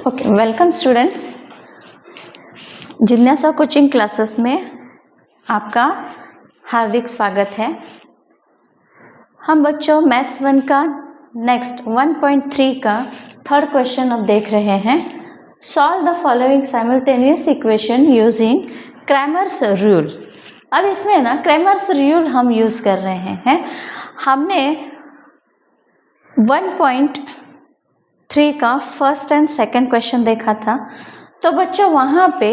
Okay, welcome students. जिज्ञासा coaching classes में आपका हार्दिक स्वागत है। हम बच्चों मैथ्स 1 का नेक्स्ट 1.3 का थर्ड क्वेश्चन अब देख रहे हैं। Solve the following simultaneous equation using Cramer's rule. अब इसमें ना क्रैमर्स रूल हम यूज कर रहे हैं। हमने 1.3 का फर्स्ट एंड सेकंड क्वेश्चन देखा था, तो बच्चों वहाँ पे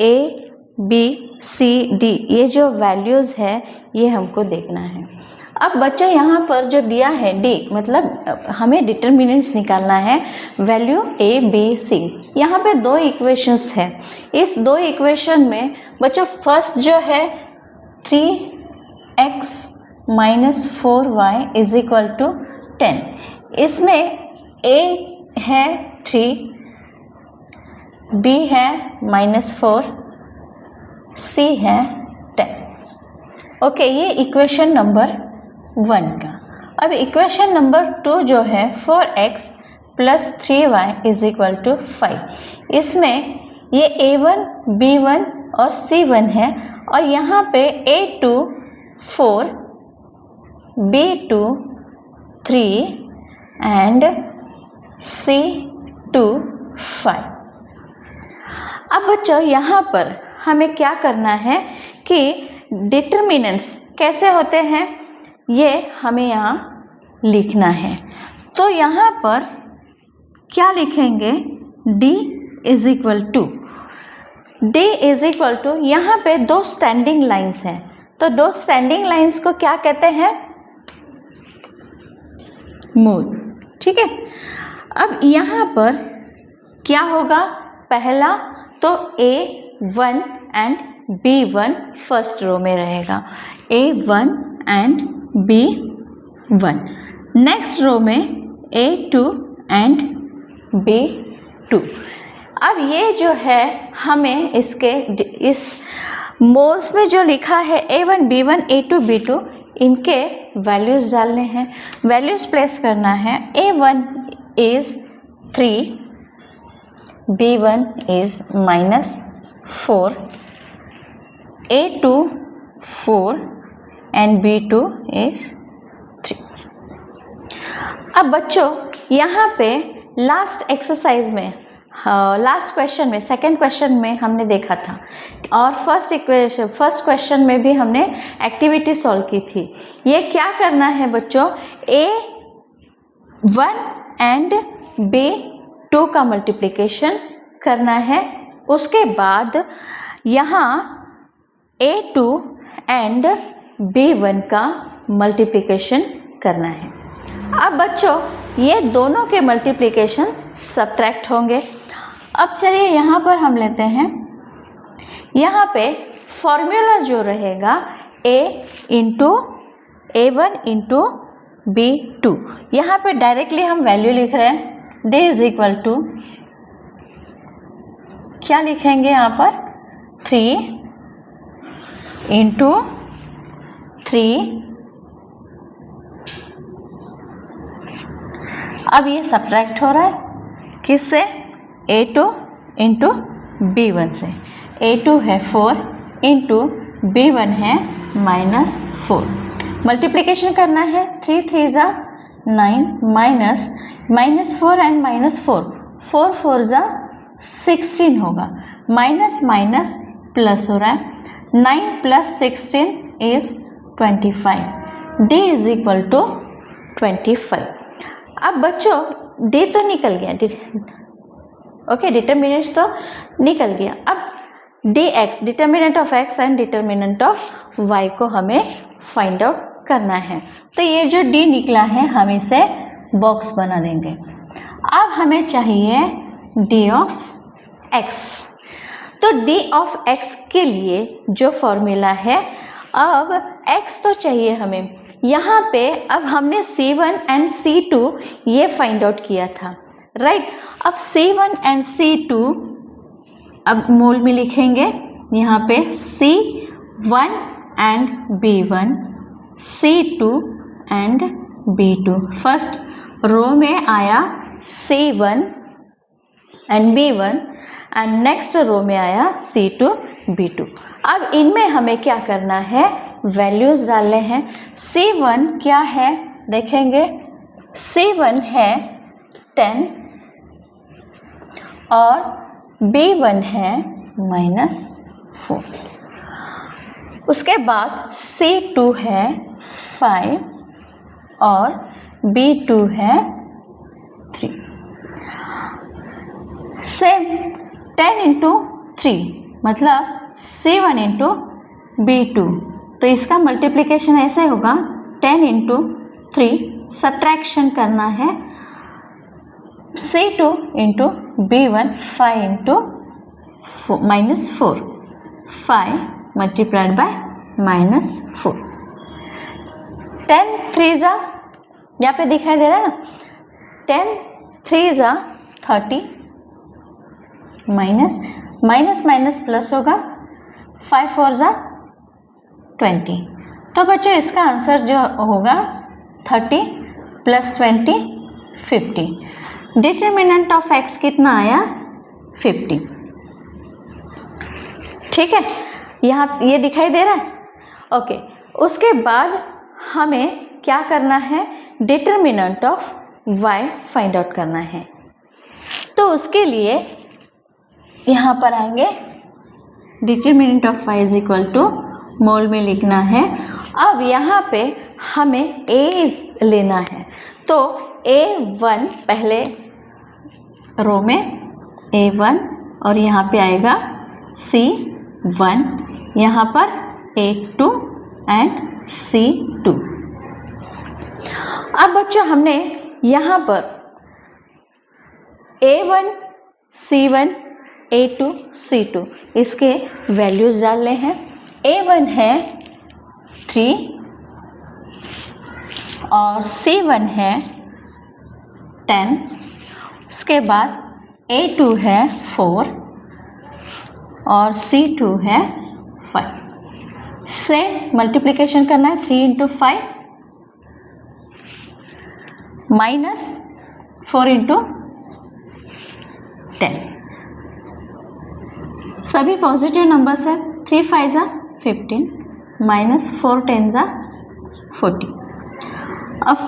ए बी सी डी ये जो वैल्यूज़ है ये हमको देखना है। अब बच्चों यहाँ पर जो दिया है डी मतलब हमें डिटर्मिनेंट्स निकालना है, वैल्यू ए बी सी। यहाँ पे दो इक्वेशंस है। इस दो इक्वेशन में बच्चों फर्स्ट जो है 3x - 4y = 10, इसमें a है 3, b है -4, c है 10। ओके, ये इक्वेशन नंबर 1 का। अब इक्वेशन नंबर 2 जो है 4x + 3y = 5, इसमें ये a1 b1 और c1 है और यहाँ पे a2 4, b2 3 and c2 5। अब बच्चों यहाँ पर हमें क्या करना है कि डिटर्मिनेंट्स कैसे होते हैं ये हमें यहाँ लिखना है। तो यहाँ पर क्या लिखेंगे, d = यहाँ पे दो स्टैंडिंग लाइंस हैं, तो दो स्टैंडिंग लाइंस को क्या कहते हैं, मूल। ठीक है। अब यहाँ पर क्या होगा, पहला तो A1 and B1 first row में रहेगा, A1 and B1। Next row में A2 एंड B2। अब ये जो है हमें इसके इस मोल्स में जो लिखा है A1 B1 A2 B2 इनके वैल्यूज़ डालने हैं, वैल्यूज़ प्लेस करना है। A1 is 3, B1 is -4, A2 4 and B2 is 3। अब बच्चों यहाँ पे लास्ट एक्सरसाइज में लास्ट क्वेश्चन में सेकंड क्वेश्चन में हमने देखा था और फर्स्ट क्वेश्चन में भी हमने एक्टिविटी सॉल्व की थी। ये क्या करना है बच्चों, A1 एंड B2 का मल्टीप्लिकेशन करना है, उसके बाद यहाँ A2 एंड B1 का मल्टीप्लिकेशन करना है। अब बच्चों ये दोनों के मल्टीप्लिकेशन सब्ट्रैक्ट होंगे। अब चलिए यहाँ पर हम लेते हैं, यहाँ पे फॉर्मूला जो रहेगा A1 × B2, यहाँ पे डायरेक्टली हम वैल्यू लिख रहे हैं। D = क्या लिखेंगे यहाँ पर, 3 × 3। अब ये सब्ट्रैक्ट हो रहा है किससे, A2 × B1 से। A2 है 4 × B1 है -4। मल्टीप्लिकेशन करना है, 3 3 = 9 -4 एंड -4, 4 4 = 16 होगा, माइनस माइनस प्लस हो रहा है, 9 + 16 is 25, D = 25। अब बच्चों D तो निकल गया, ओके, डिटर्मिनेंट तो निकल गया। अब dx determinant of x and determinant of y को हमें फाइंड आउट करना है। तो ये जो d निकला है हम इसे बॉक्स बना देंगे। अब हमें चाहिए d ऑफ x। तो d ऑफ x के लिए जो फॉर्मूला है, अब x तो चाहिए हमें। यहाँ पे अब हमने C1 एंड C2 ये फाइंड आउट किया था, राइट। अब C1 एंड C2 अब मोल में लिखेंगे, यहाँ पे C1 and B1, C2 and B2। First row में आया C1 and B1 and next row में आया C2 B2। अब इनमें हमें क्या करना है, वैल्यूज डालने हैं। C1 क्या है देखेंगे, C1 है 10 और B1 है -4। उसके बाद C2 है 5 और B2 है 3। सेम 10 इंटू 3 मतलब C1 इंटू B2, तो इसका मल्टीप्लिकेशन ऐसे होगा 10 इंटू 3, सब्ट्रैक्शन करना है C2 into B1 5 into -4, 5 multiplied by -4। 10 3 जा, यहाँ पे दिखाई दे रहा है ना, 10 3 जा 30 माइनस प्लस होगा 5 4 जा 20। तो बच्चों इसका आंसर जो होगा 30 + 20 50। डिटर्मिनेंट ऑफ x कितना आया 50। ठीक है, यहाँ ये दिखाई दे रहा है। ओके, उसके बाद हमें क्या करना है, determinant of y find out करना है। तो उसके लिए यहाँ पर आएंगे, डिटर्मिनेंट ऑफ y = मोल में लिखना है। अब यहाँ पे हमें a लेना है, तो A1 पहले रो में A1 और यहाँ पे आएगा C1, यहाँ पर A2 एंड C2। अब बच्चों हमने यहाँ पर A1 C1 A2 C2 इसके वैल्यूज डालने हैं। A1 है 3 और C1 है 10, उसके बाद A2 है 4 और C2 है 5 से मल्टीप्लिकेशन करना है। 3 इंटू 5 -4 इंटू 10, सभी पॉजिटिव नंबर्स है। 3 5 जा 15 -4 10 जा 40। अब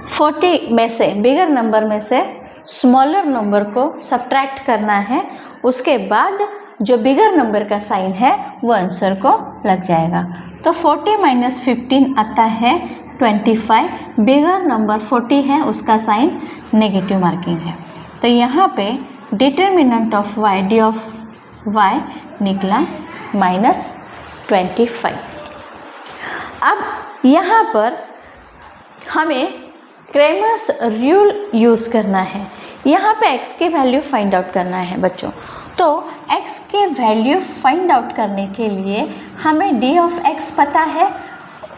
40 में से बिगर नंबर में से स्मॉलर नंबर को सब्ट्रैक्ट करना है, उसके बाद जो बिगर नंबर का साइन है वो आंसर को लग जाएगा। तो 40 - 15 आता है 25। बिगर नंबर 40 है, उसका साइन नेगेटिव मार्किंग है। तो यहाँ पे determinant of y d of y निकला -25। अब यहाँ पर हमें क्रेमर्स रूल यूज़ करना है। यहाँ पे x के वैल्यू फाइंड आउट करना है बच्चों। तो x के वैल्यू फाइंड आउट करने के लिए हमें d ऑफ x पता है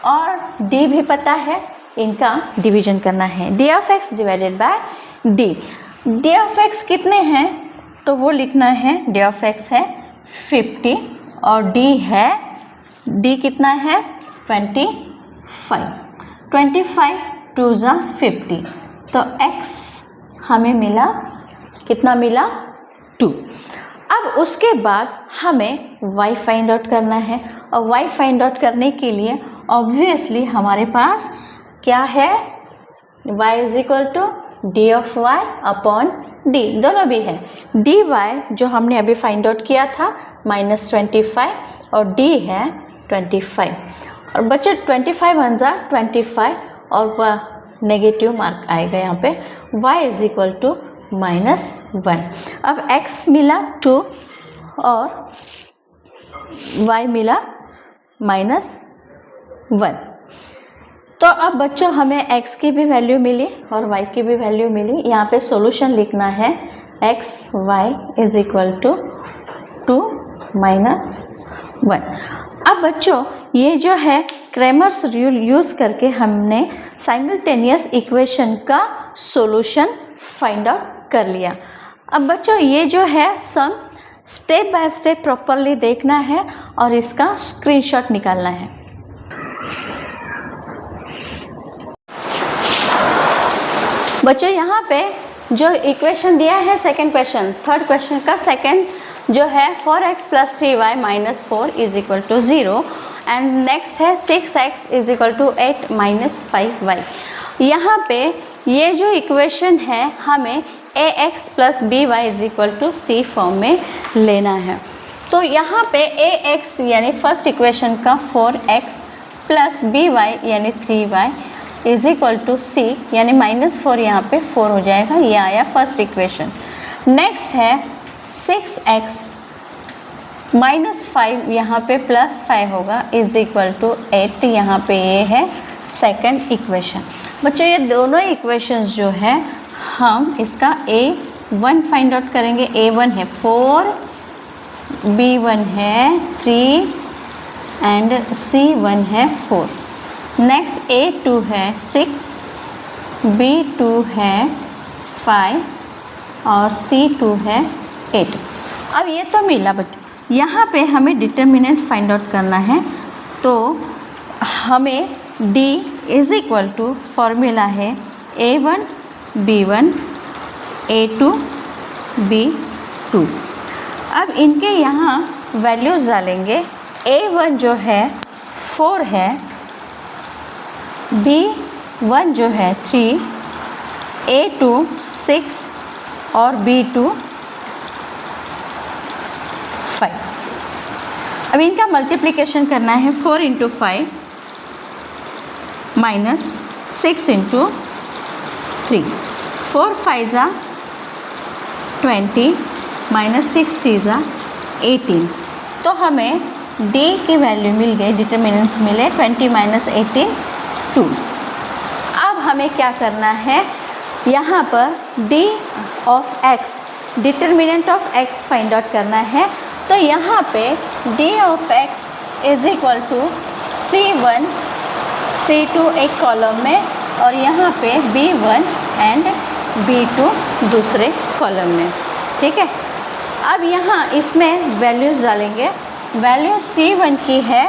और d भी पता है, इनका डिवीजन करना है। d of x divided by d। d of x कितने हैं तो वो लिखना है, d ऑफ x है 50 और d है, d कितना है 25। 25 2 जा 50, तो x हमें मिला, कितना मिला 2। अब उसके बाद हमें y फाइंड आउट करना है और y फाइंड आउट करने के लिए ऑब्वियसली हमारे पास क्या है, y = d of y upon d, दोनों भी है। dy जो हमने अभी फाइंड आउट किया था -25 और d है 25। और बच्चे 25 1 जा 25 और वह नेगेटिव मार्क आएगा यहाँ पे। y = -1। अब x मिला 2 और y मिला -1। तो अब बच्चों हमें x की भी वैल्यू मिली और y की भी वैल्यू मिली। यहाँ पे सॉल्यूशन लिखना है x y = 2 - 1। अब बच्चों ये जो है क्रेमर्स रूल यूज़ करके हमने साइमल्टेनियस इक्वेशन का सॉल्यूशन फाइंड आउट कर लिया। अब बच्चों ये जो है सम स्टेप बाय स्टेप प्रॉपरली देखना है और इसका स्क्रीनशॉट निकालना है। बच्चों यहाँ पे जो इक्वेशन दिया है सेकेंड क्वेश्चन, थर्ड क्वेश्चन का सेकेंड जो है 4x + 3y - 4 = 0 एंड नेक्स्ट है 6x = 8 - 5y। यहाँ पे ये जो इक्वेशन है हमें ax + by = c फॉर्म में लेना है। तो यहाँ पे ax यानी फर्स्ट इक्वेशन का 4x + by यानी 3y = c यानी -4, यहाँ पे 4 हो जाएगा, ये आया फर्स्ट इक्वेशन। नेक्स्ट है 6x - 5 यहाँ पे +5 होगा = 8, यहाँ पे ये है सेकंड इक्वेशन। बच्चों ये दोनों इक्वेशंस जो है हम इसका a1 फाइंड आउट करेंगे। a1 है 4, b1 है 3 एंड c1 है 4। नेक्स्ट a2 है 6, b2 है 5 और c2 है 8। अब ये तो मिला बच्चों, यहाँ पे हमें डिटर्मिनेंट फाइंड आउट करना है। तो हमें d = फॉर्मूला है a1 b1 a2 b2। अब इनके यहाँ वैल्यूज़ डालेंगे। a1 जो है 4 है, b1 जो है 3, a2 6 और b2 5। अब इनका मल्टीप्लिकेशन करना है 4 × 5 -6 × 3। 4 5 = 20 -6 3 = 18। तो हमें d की वैल्यू मिल गई, डिटर्मिनेंट्स मिले 20 - 18 2। अब हमें क्या करना है, यहाँ पर d of x, determinant of x find out करना है। तो यहाँ पे d of x = c1 c2 एक कॉलम में और यहाँ पे b1 एंड b2 दूसरे कॉलम में, ठीक है। अब यहाँ इसमें वैल्यूज़ डालेंगे। वैल्यू c1 की है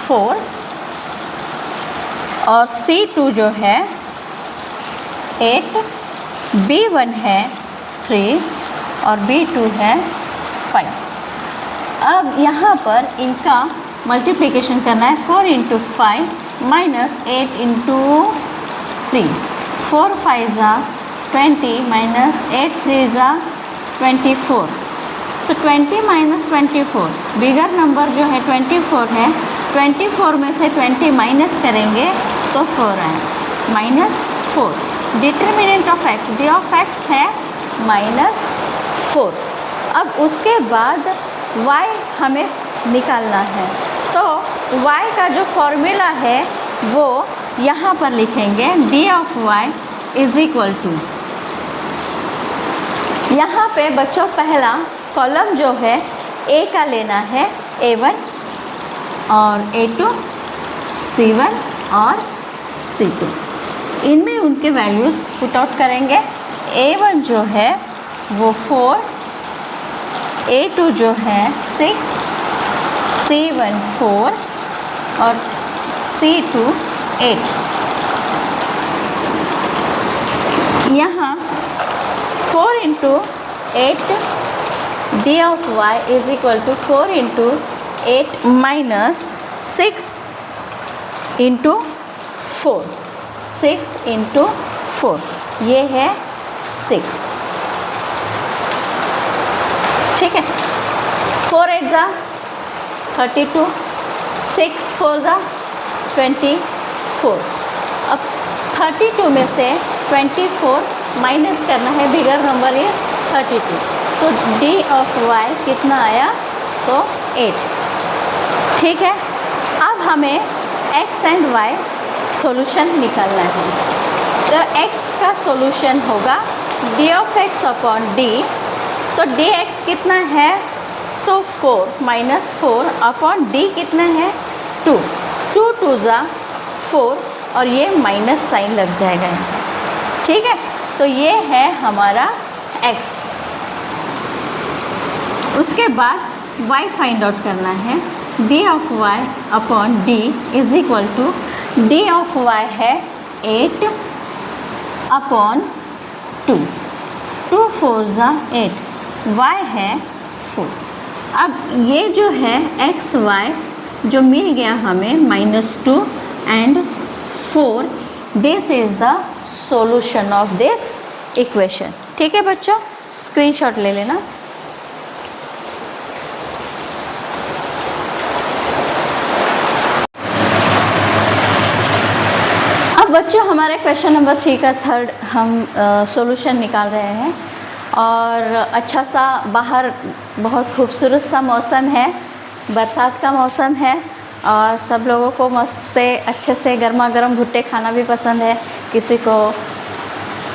4 और c2 जो है 8, b1 है 3 और b2 है 5। अब यहाँ पर इनका मल्टीप्लिकेशन करना है। 4 × 5 - 8 × 3। 4 5 = 20 - 8 3 = 24। तो 20 - 24 बिगर नंबर जो है 24 है। 24 में से 20 माइनस करेंगे तो 4 आए, -4। Determinant of x, d of x है -4। अब उसके बाद y हमें निकालना है। तो y का जो फॉर्मूला है वो यहाँ पर लिखेंगे। d ऑफ y = यहाँ पे बच्चों पहला कॉलम जो है a का लेना है, a1 और a2 c1 और c2। इनमें उनके वैल्यूज़ पुट आउट करेंगे। a1 जो है वो 4, a2 जो है 6, c1 4 और c2 8। यहाँ 4 × 8 d ऑफ y = 4 × 8 - 6 × 4। 6 × 4 ये है 6, ठीक है। 4 8 = 32, 6 4 = 24। अब 32 में से 24 माइनस करना है, बिगर नंबर ये 32। तो d ऑफ y कितना आया, तो 8, ठीक है। अब हमें x एंड y सॉल्यूशन निकालना है। तो x का सॉल्यूशन होगा d of x upon d। तो dx कितना है, तो 4 - 4 अपॉन d कितना है 2। 2 2 = 4 और ये माइनस साइन लग जाएगा यहाँ, ठीक है। तो ये है हमारा x। उसके बाद y फाइंड आउट करना है। d of y upon d = d of y है 8 अपॉन 2। 2 4 ज़ा 8, y है 4। अब ये जो है एक्स वाई जो मिल गया हमें -2 and 4, this is the solution of this equation. ठीक है बच्चों, स्क्रीनशॉट ले लेना। अब बच्चों हमारे क्वेश्चन नंबर 3 का थर्ड हम सॉल्यूशन निकाल रहे हैं। और अच्छा सा बाहर बहुत खूबसूरत सा मौसम है, बरसात का मौसम है और सब लोगों को मस्त से अच्छे से गर्मा गर्म भुट्टे खाना भी पसंद है। किसी को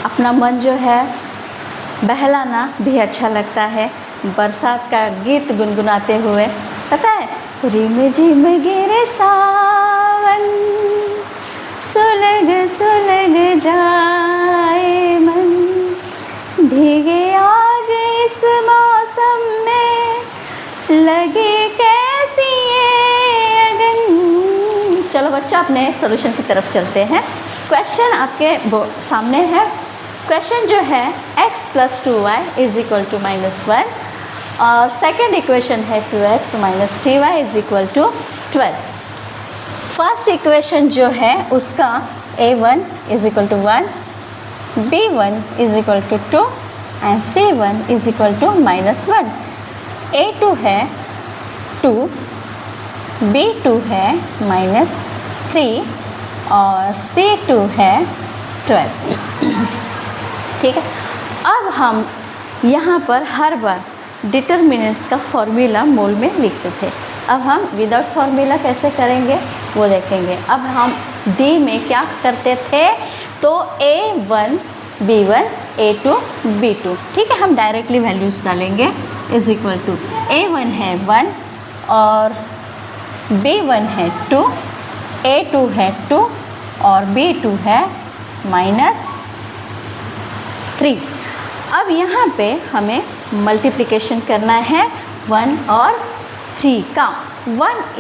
अपना मन जो है बहलाना भी अच्छा लगता है, बरसात का गीत गुनगुनाते हुए। पता है, रिम झिम गिरे सावन, सुलग सुलग जाए मन, भीगे आज इस मौसम में, लगे कैसी ये अगन। चलो बच्चों अपने सॉल्यूशन की तरफ चलते हैं। क्वेश्चन आपके सामने है। क्वेश्चन जो है x + 2y = -1 और सेकेंड इक्वेशन है 2x - 3y = 12। फर्स्ट इक्वेशन जो है उसका a1 = 1, b1 = 2 and c1 = -1। a2 है 2, b2 है -3 और c2 है 12। ठीक है, अब हम यहाँ पर हर बार डिटर्मिनेंट्स का फॉर्मूला मोल में लिखते थे। अब हम विदाउट फार्मूला कैसे करेंगे वो देखेंगे। अब हम डी में क्या करते थे, तो a1 b1 a2 b2। ठीक है, हम डायरेक्टली वैल्यूज़ डालेंगे = a1 है 1 और b1 है 2, a2 है 2 और b2 है -3। अब यहाँ पे हमें मल्टीप्लिकेशन करना है 1 और 3 का। 1 ×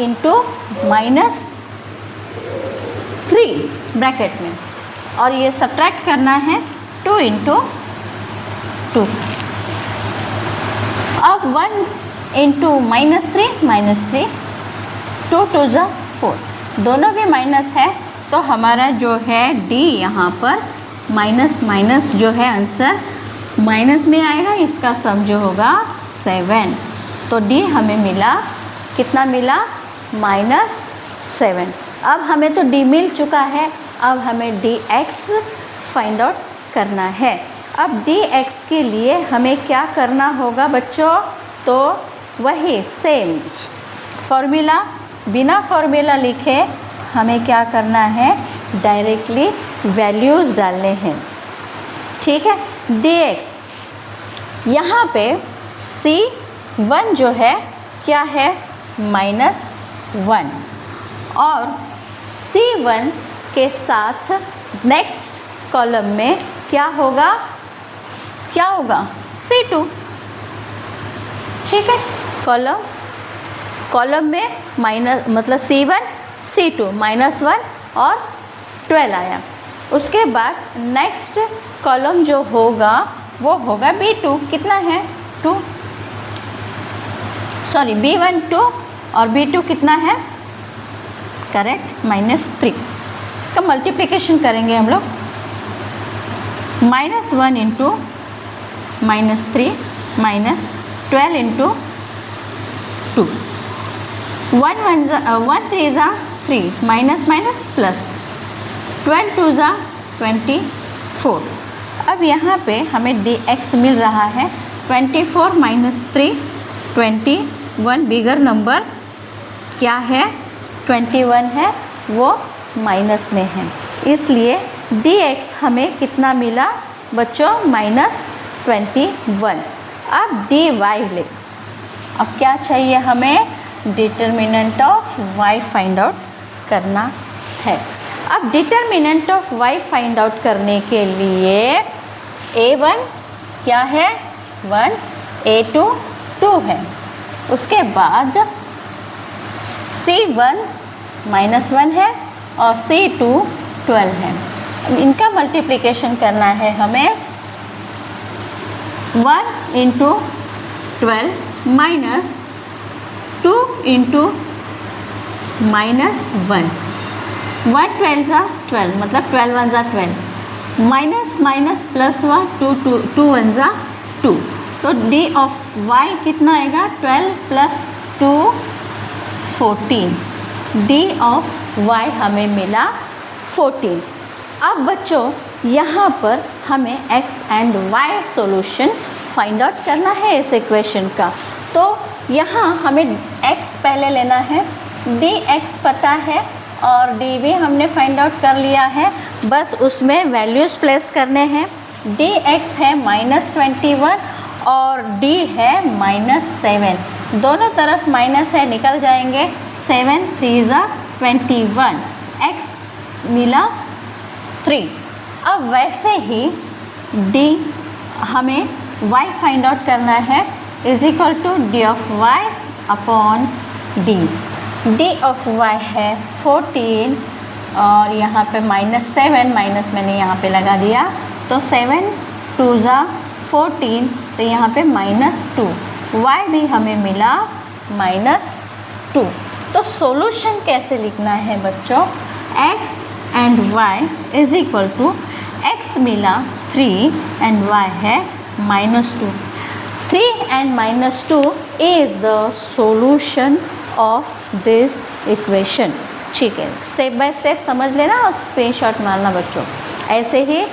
-3 ब्रैकेट में, और ये सब्ट्रैक्ट करना है 2 × 2। अब 1 × -3 2 2 ज़ा 4, दोनों भी माइनस है तो हमारा जो है डी यहाँ पर माइनस जो है आंसर माइनस में आएगा। इसका सम जो होगा 7, तो डी हमें मिला, कितना मिला, -7। अब हमें तो डी मिल चुका है, अब हमें डी एक्स फाइंड आउट करना है। अब डी एक्स के लिए हमें क्या करना होगा बच्चों, तो वही सेम फॉर्मूला, बिना फॉर्मूला लिखे हमें क्या करना है, डायरेक्टली वैल्यूज़ डालने हैं। ठीक है, डी एक्स यहाँ पे c1 जो है क्या है, -1 और c1 के साथ नेक्स्ट कॉलम में क्या होगा, c2। ठीक है, कॉलम में माइनस मतलब c1 c2 -1 और 12 आया। उसके बाद नेक्स्ट कॉलम जो होगा वो होगा b2, कितना है 2, सॉरी b1 2 और b2 कितना है, करेक्ट -3। इसका मल्टीप्लिकेशन करेंगे हम लोग, -1 × -3 -12 × 2, 1 3 ज़ा 3 -, +12 2 ज़ा 24। अब यहाँ पे हमें डी एक्स मिल रहा है 24 - 3 21, बिगर नंबर क्या है 21 है, वो माइनस में है, इसलिए डी एक्स हमें कितना मिला बच्चों, -21। अब डी वाई ले, अब क्या चाहिए हमें, determinant of y find out करना है। अब determinant of y find out करने के लिए a1 क्या है 1, a2 2 है, उसके बाद c1 -1 है और c2 12 है। इनका मल्टीप्लिकेशन करना है हमें, 1 इंटू 12 माइनस 2 इंटू -1, 1 12 ज़ा 12, मतलब 12 1 ज़ा 12, माइनस माइनस प्लस हुआ 2 1 ज़ा 2, तो डी ऑफ वाई कितना आएगा 12 प्लस 2 14, डी ऑफ वाई हमें मिला 14। अब बच्चों यहाँ पर हमें x and y solution find out करना है इस इक्वेशन का। तो यहाँ हमें x पहले लेना है, dx पता है और d भी हमने फाइंड आउट कर लिया है, बस उसमें वैल्यूज़ प्लेस करने हैं। dx है -21 और d है -7, दोनों तरफ माइनस है निकल जाएंगे, 7 3 ज़ा 21, x मिला 3। अब वैसे ही d हमें y फाइंड आउट करना है, is equal to d of y upon d, d of y है 14 और यहाँ पे -7, माइनस मैंने यहाँ पे लगा दिया, तो 7 2 ज़ा 14, तो यहाँ पे -2, y भी हमें मिला -2। तो सॉल्यूशन कैसे लिखना है बच्चों, x and y is equal to x मिला 3 एंड y है -2, 3 and -2 is the solution of this equation. ठीक है, स्टेप बाय स्टेप समझ लेना और स्क्रीनशॉट मारना बच्चों, ऐसे ही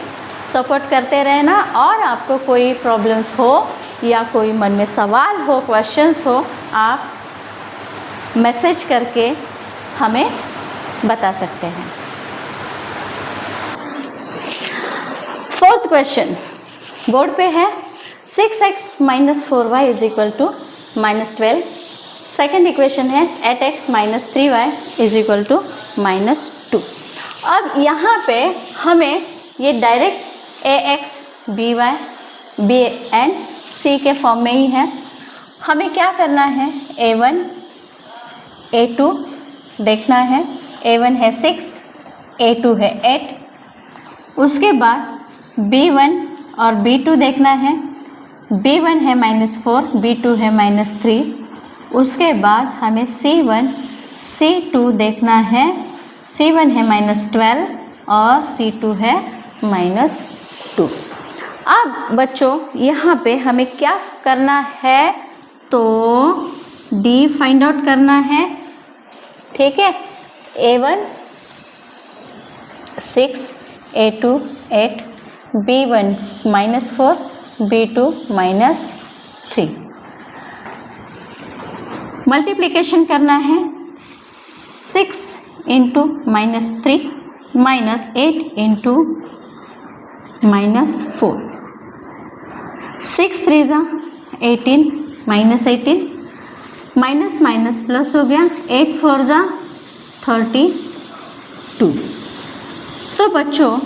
सपोर्ट करते रहना, और आपको कोई प्रॉब्लम्स हो या कोई मन में सवाल हो, क्वेश्चंस हो, आप मैसेज करके हमें बता सकते हैं। फोर्थ क्वेश्चन बोर्ड पे है, 6x - 4y is equal to -12। Second equation है 8x - 3y is equal to -2। अब यहाँ पे हमें ये direct ax by b and c के फॉर्म में ही है, हमें क्या करना है, a1 a2 देखना है, a1 है 6, a2 है 8, उसके बाद b1 और b2 देखना है, b1 है -4, b2 है -3, उसके बाद हमें c1 c2 देखना है, c1 है -12 और c2 है -2। अब बच्चों यहाँ पे हमें क्या करना है, तो d फाइंड आउट करना है, ठीक है, a1 6, a2 8, b1 -4, b2 -3। Multiplication करना है, 6 इंटू -3 -8 इंटू -4, 6 3 ज़ा 18 -18, माइनस माइनस प्लस हो गया, 8 4 ज़ा 32। तो बच्चों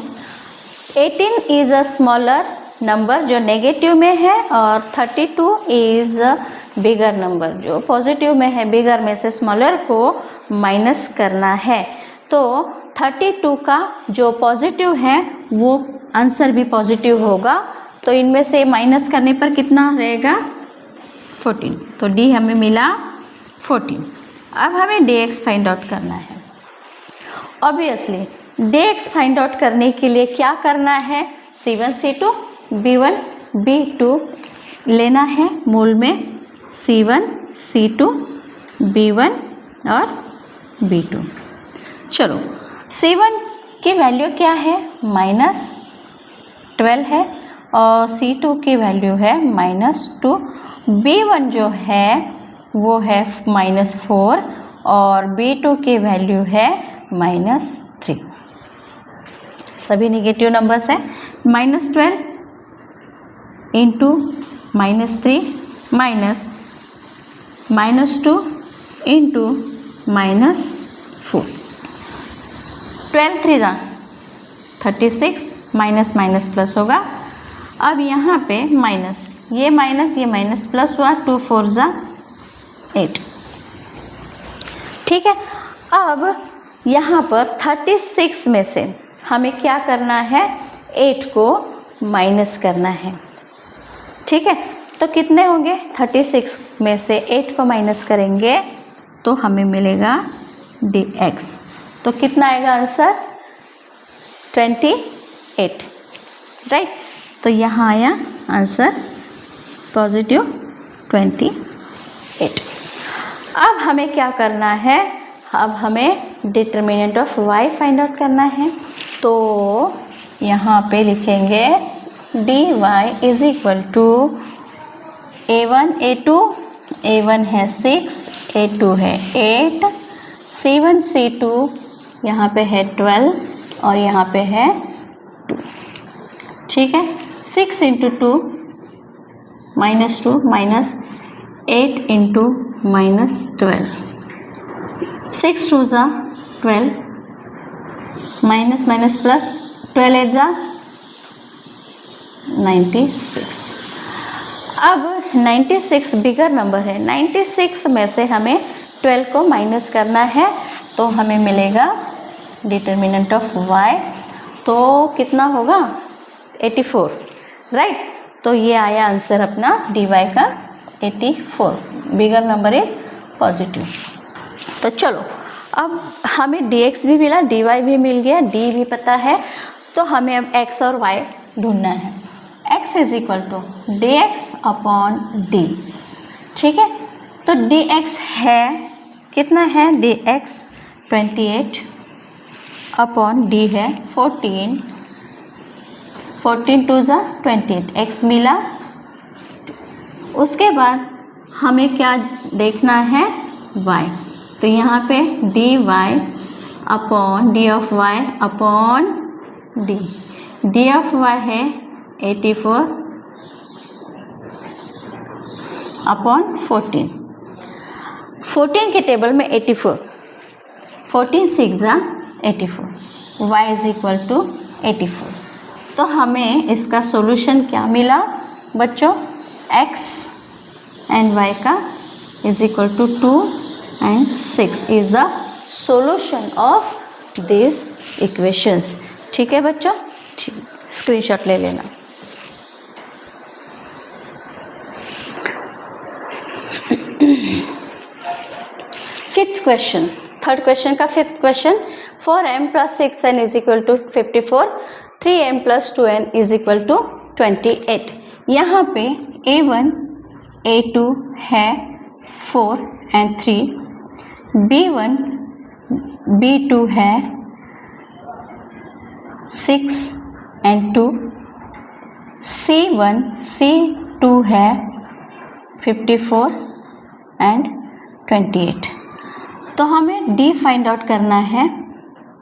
18 इज़ अ स्मॉलर नंबर जो नेगेटिव में है, और 32 इज़ अ बिगर नंबर जो पॉजिटिव में है, बिगर में से स्मॉलर को माइनस करना है। तो 32 का जो पॉजिटिव है वो आंसर भी पॉजिटिव होगा, तो इनमें से माइनस करने पर कितना रहेगा 14, तो डी हमें मिला 14। अब हमें dx फाइंड आउट करना है। ऑब्वियसली dx फाइंड आउट करने के लिए क्या करना है, c1 c2 b1 b2 लेना है, मूल में c1 c2 b1 और b2। चलो c1 की वैल्यू क्या है, -12 है, और c2 की वैल्यू है -2, b1 जो है वो है -4 और b2 की वैल्यू है -3। सभी नेगेटिव नंबर्स हैं, -12 इंटू -3 माइनस -2 इंटू -4, 12 3 ज़ा 36, माइनस माइनस प्लस होगा। अब यहाँ पे माइनस ये माइनस प्लस हुआ, 2 4 ज़ा 8, ठीक है। अब यहाँ पर 36 में से हमें क्या करना है, 8 को माइनस करना है, ठीक है, तो कितने होंगे? 36 में से 8 को माइनस करेंगे तो हमें मिलेगा dx। तो कितना आएगा आंसर? 28, राइट। तो यहाँ आया आंसर पॉजिटिव 28। अब हमें क्या करना है? अब हमें determinant of y find out करना है। तो यहाँ पे लिखेंगे dy is equal to a1 a2, a1 है 6, a2 है 8, c1 c2 यहाँ पे है 12 और यहाँ पे है 2, ठीक है। 6 इंटू 2 -2 माइनस 8 इंटू -12, 6 2 ज़ा 12, माइनस माइनस प्लस 12 8 ज़ा 96। अब 96 बिगर नंबर है, 96 में से हमें 12 को माइनस करना है तो हमें मिलेगा डिटर्मिनेंट ऑफ y। तो कितना होगा? 84, राइट। तो ये आया आंसर अपना dy का 84, बिगर नंबर इज पॉजिटिव। तो चलो अब हमें dx भी मिला, dy भी मिल गया, d भी पता है, तो हमें अब x और y ढूंढना है। x is equal to dx upon d, ठीक है। तो dx है कितना है? dx 28 अपॉन d है 14, 14 2 ज़ा 28, x मिला। उसके बाद हमें क्या देखना है? y। तो यहाँ पे dy upon d of y upon d, d of y है 84 अपॉन 14, 14 के टेबल में 84, 14 6 ज़ा 84, y इज इक्वल टू 84। तो हमें इसका सॉल्यूशन क्या मिला बच्चों? x एंड y का is equal to 2 and 6 is the solution of these equations। ठीक है बच्चों, ठीक, स्क्रीनशॉट ले लेना। फिफ्थ क्वेश्चन, थर्ड क्वेश्चन का fifth question, 4m + 6n is equal to 54, 3m + 2n is equal to 28। यहाँ पे a1 a2 है 4 and 3, b1 b2 है 6 and 2, c1 c2 है 54 and 28। तो हमें d फाइंड आउट करना है।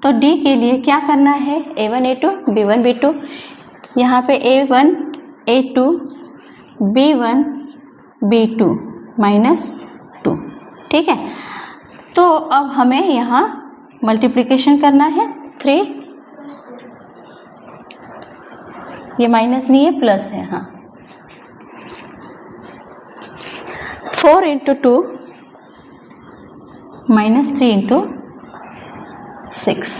तो d के लिए क्या करना है? a1 a2 b1 b2, यहाँ पे a1 a2 b1 b2 -2, ठीक है। तो अब हमें यहाँ मल्टीप्लिकेशन करना है 3, ये माइनस नहीं है प्लस है, हाँ। 4 इंटू 2 -3 इंटू 6,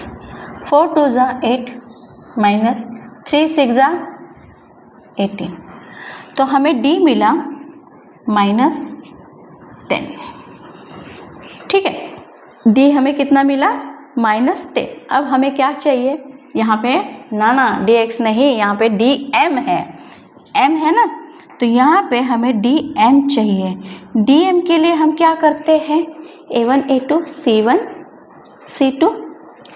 4 2 ज़ा 8 -3 6 ज़ा 18। तो हमें d मिला -10, ठीक है। d हमें कितना मिला? -10। अब हमें क्या चाहिए? यहाँ पे ना dx नहीं, यहाँ पे dm है, m है ना, तो यहाँ पे हमें dm चाहिए। dm के लिए हम क्या करते हैं? a1 a2 c1 c2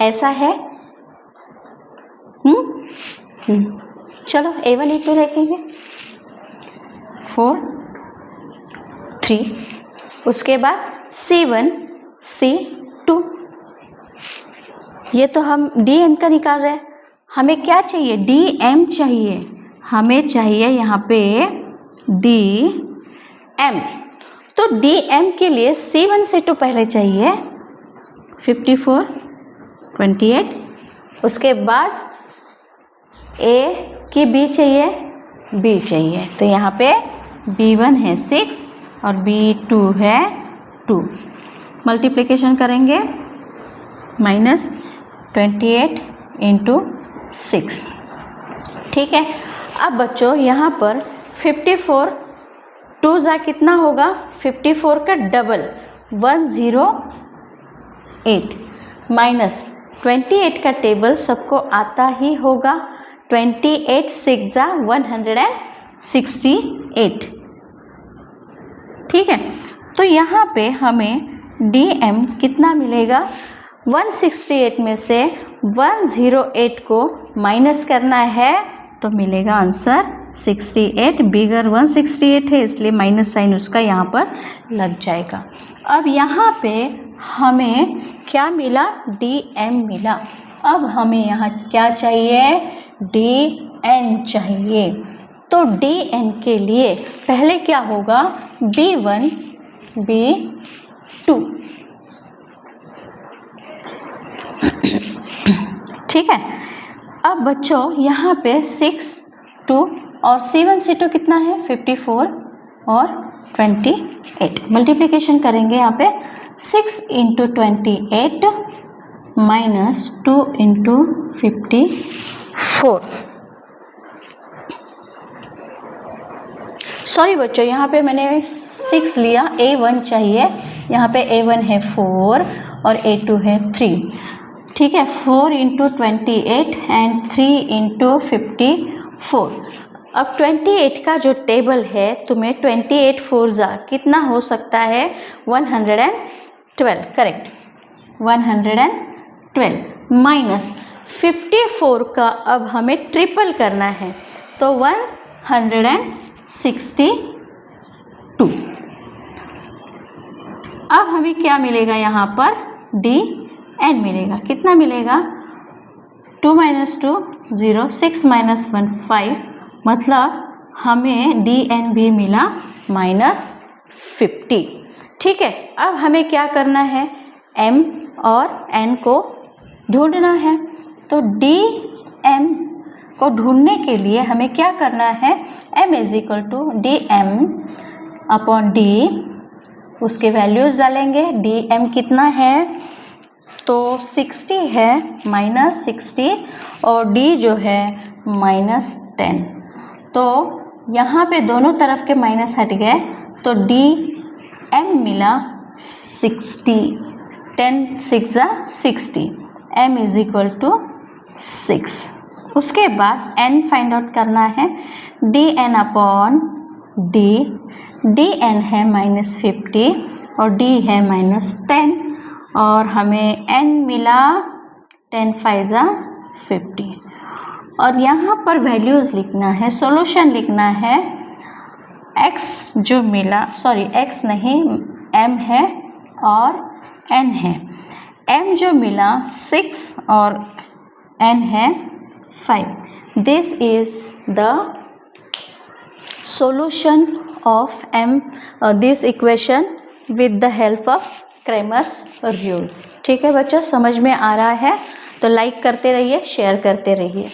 ऐसा है। चलो a1 a2 रखेंगे 4 3, उसके बाद c1 c2, ये तो हम dm का निकाल रहे हैं। हमें क्या चाहिए? dm चाहिए, हमें चाहिए यहाँ पे dm। तो dm के लिए c1 c2 पहले चाहिए 54 28, उसके बाद a की b चाहिए, b चाहिए। तो यहाँ पे b1 है 6 और b2 है 2, मल्टीप्लिकेशन करेंगे -28 इंटू 6, ठीक है। अब बच्चों यहाँ पर 54 2 जा कितना होगा, 54 का डबल 108 माइनस 28 का टेबल सबको आता ही होगा, 28 6 जा 168। ठीक है, तो यहाँ पे हमें DM कितना मिलेगा, 168 में से 108 को माइनस करना है तो मिलेगा आंसर 68। बिगर 168 है इसलिए माइनस साइन उसका यहाँ पर लग जाएगा। अब यहाँ पे हमें क्या मिला, DM मिला। अब हमें यहाँ क्या चाहिए, DN चाहिए। तो DN के लिए पहले क्या होगा, B1 B2। ठीक है, अब बच्चों यहाँ पे 6 2 और C1 C2 कितना है, 54 और 28। मल्टीप्लिकेशन करेंगे यहाँ पे 6 इंटू 28 माइनस 2 इंटू 54। सॉरी बच्चों, यहाँ पे मैंने 6 लिया, A1 चाहिए। यहाँ पे A1 है 4 और A2 है 3। ठीक है, 4 इंटू 28 एंड 3 इंटू 54। अब 28 का जो टेबल है तुम्हें 28 4 जा कितना हो सकता है, 112। करेक्ट, 112 माइनस 54 का अब हमें ट्रिपल करना है तो 162। अब हमें क्या मिलेगा, यहाँ पर DN मिलेगा। कितना मिलेगा, 2 माइनस 2 0, 6 माइनस 1 5, मतलब हमें DN भी मिला -50। ठीक है, अब हमें क्या करना है, M और N को ढूंढना है। तो DM को ढूंढने के लिए हमें क्या करना है, M is equal to DM upon D, उसके वैल्यूज डालेंगे। DM कितना है, तो 60 है, -60 और D जो है -10। तो यहाँ पे दोनों तरफ के माइनस हट गए तो DM मिला 60, 10 6 जा 60, M इज इक्वल टू 6। उसके बाद N फाइंड आउट करना है, DN अपॉन D। DN है -50 और D है -10 और हमें N मिला 10 5 जा 50। और यहाँ पर वैल्यूज़ लिखना है, सॉल्यूशन लिखना है। X जो मिला, सॉरी X नहीं, M है और N है। M जो मिला 6 और N है 5। This is the solution of this equation with the help of Cramer's rule। ठीक है बच्चों, समझ में आ रहा है तो लाइक करते रहिए, शेयर करते रहिए।